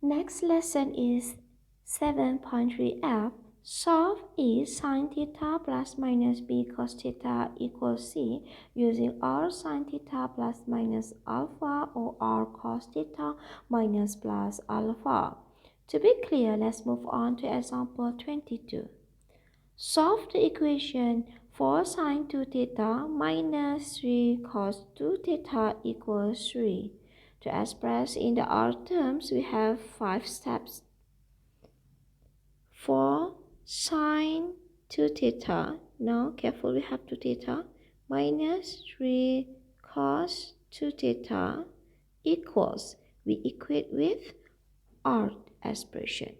Next lesson is 7.3F. Solve E sin theta plus minus B cos theta equals C using R sin theta plus minus alpha or R cos theta minus plus alpha. To be clear, let's move on to example 22. Solve the equation 4 sin 2 theta minus 3 cos 2 theta equals 3. To express in the R terms, we have 5 steps. 4 sin 2 theta, now careful, we have 2 theta, minus 3 cos 2 theta equals, we equate with R expression.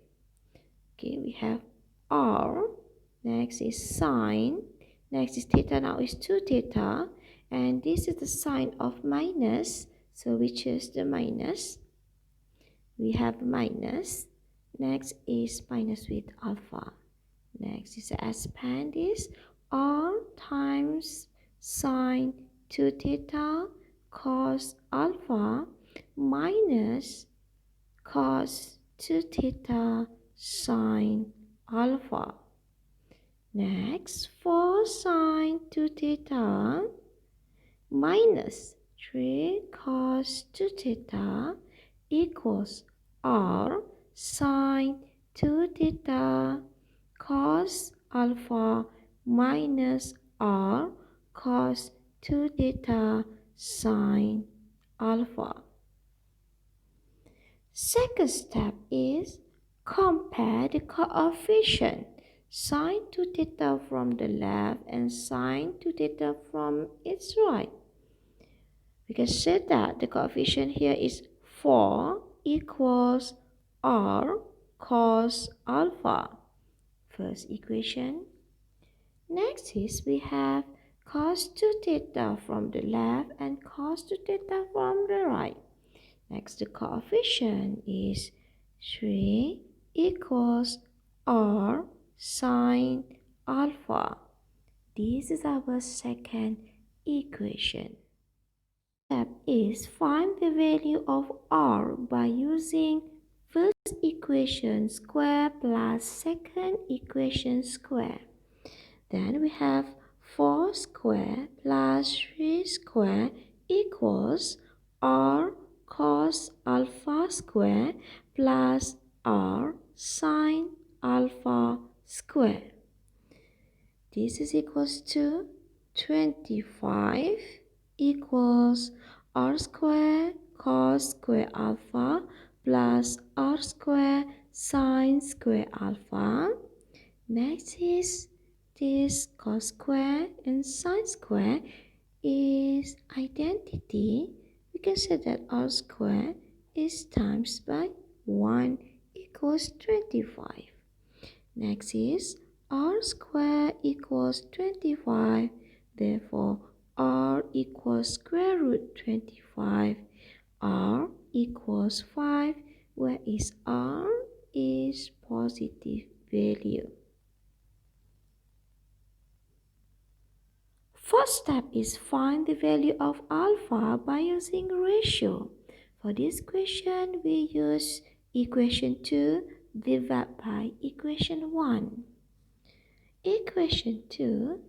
Okay, we have R, next is sine, next is theta, now is 2 theta, and this is the sign of minus, so we choose the minus. We have minus. Next is minus with alpha. Next is expand this R times sine 2 theta cos alpha minus cos 2 theta sine alpha. Next, 4 sine 2 theta minus 3 cos 2 theta equals R sine 2 theta cos alpha minus R cos 2 theta sine alpha. Second step is compare the coefficient sine 2 theta from the left and sine 2 theta from its right. We can say that the coefficient here is 4 equals R cos alpha. First equation. Next is we have cos 2 theta from the left and cos 2 theta from the right. Next, the coefficient is 3 equals R sine alpha. This is our second equation. Step is find the value of R by using first equation square plus second equation square. Then we have 4 square plus 3 square equals R cos alpha square plus R sine alpha square. This is equals to 25 equals R square cos square alpha plus R square sine square alpha. Next is this cos square and sine square is identity. We can say that R square is times by 1 equals 25. Next is R square equals 25. Therefore, R equals square root 25. R equals 5, where is R is positive value. First step is find the value of alpha by using ratio. For this question, we use equation 2 divided by equation 1. Equation 2,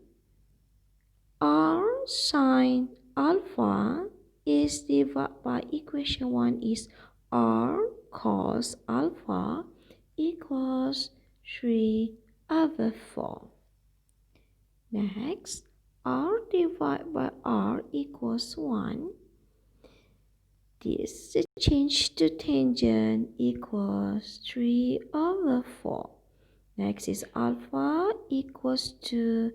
R sine alpha is divided by equation 1 is R cos alpha equals 3/4. Next, R divided by R equals 1. This change to tangent equals 3/4. Next is alpha equals to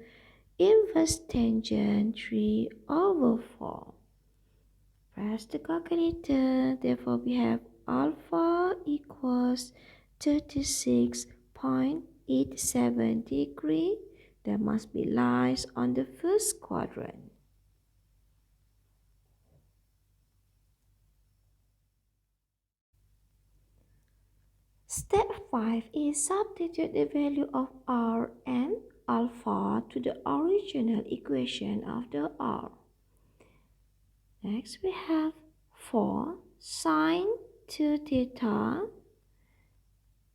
inverse tangent 3/4. Press the calculator. Therefore, we have alpha equals 36.87 degrees. There must be lies on the first quadrant. Step 5 is substitute the value of R and alpha to the original equation of the R. Next we have 4 sine 2 theta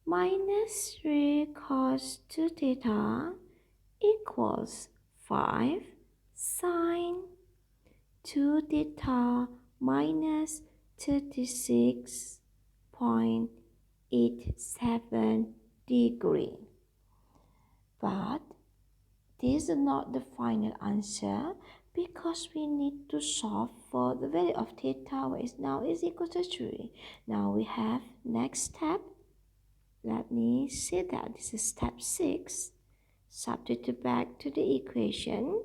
minus 3 cos 2 theta equals 5 sine 2 theta minus 36.87 degree. But this is not the final answer because we need to solve for the value of theta, which now is equal to 3. Now we have next step. Let me say that this is step 6. Substitute back to the equation.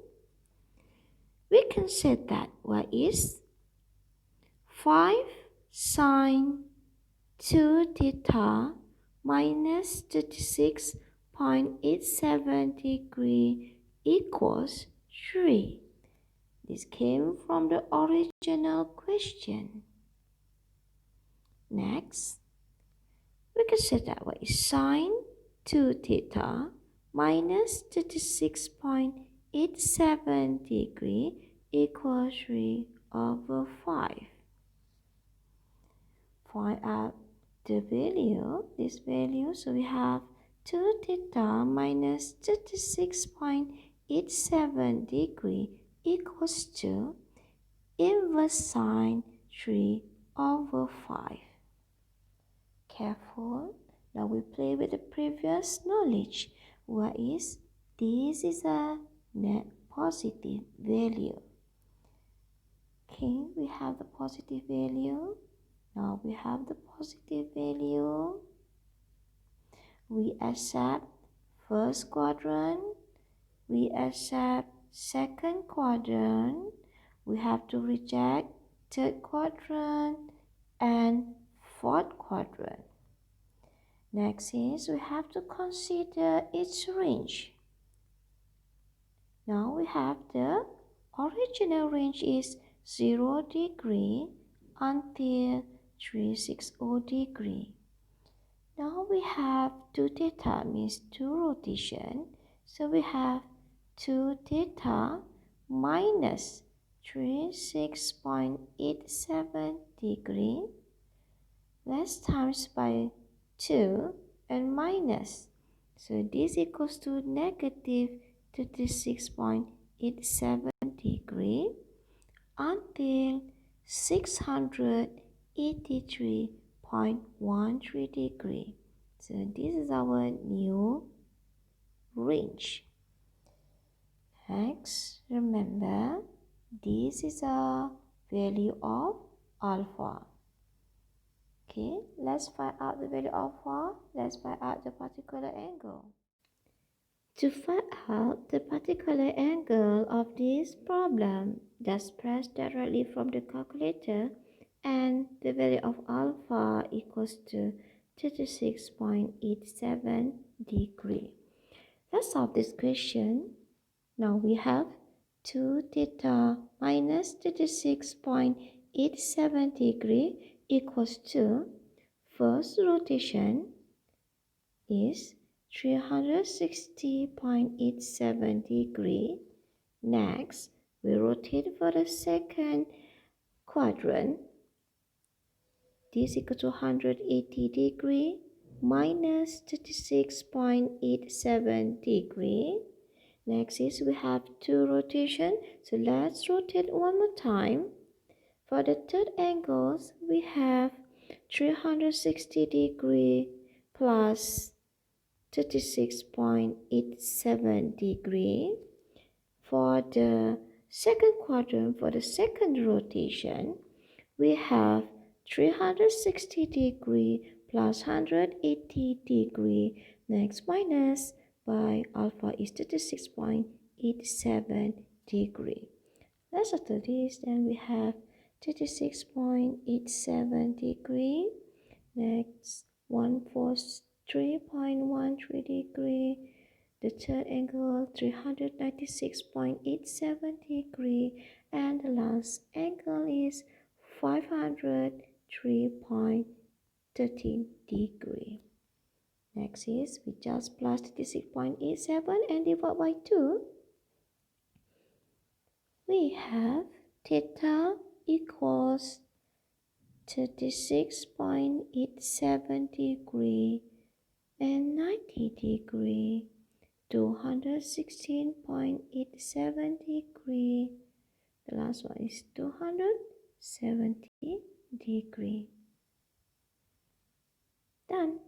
We can say that y is 5 sine 2 theta minus 36.87 degree equals 3. This came from the original question. Next, we can say that y is sine 2 theta minus 36.87 degree equals 3 over 5. Find out the value, this value, so we have 2 theta minus 36.87 degree equals to inverse sine 3 over 5. Careful, now we play with the previous knowledge. What is this? Is a net positive value. Okay, we have the positive value. Now we have the positive value. We accept first quadrant. We accept second quadrant. We have to reject third quadrant and fourth quadrant. Next is we have to consider its range. Now we have the original range is 0 degree until 360 degree. Now we have 2 theta means 2 rotation. So we have 2 theta minus 36.87 degree. Let's times by 2 and minus. So this equals to negative 36.87 degree until 683.13 degree. So this is our new range. Next, remember this is a value of alpha. Okay, let's find out the value of alpha. Let's find out the particular angle. To find out the particular angle of this problem, just press directly from the calculator and the value of alpha equals to 36.87 degree. Let's solve this question. Now we have 2 theta minus 36.87 degree equals to first rotation is 360.87 degree. Next, we rotate for the second quadrant. This equal to 180 degree minus 36.87 degree. Next is we have 2 rotation. So let's rotate one more time. For the third angles, we have 360 degree plus 36.87 degree. For the second quadrant, for the second rotation, we have 360 degree plus 180 degree. Next minus by alpha is 36.87 degree. Let's settle this. Then we have 36.87 degree. Next 143.13 degree. The third angle 396.87 degree, and the last angle is 503.13 degree. Next is we just plus 36.87 and divide by 2. We have theta equals 36.87 degree and 90 degree, 216.87 degree. The last one is 270 degree. Done.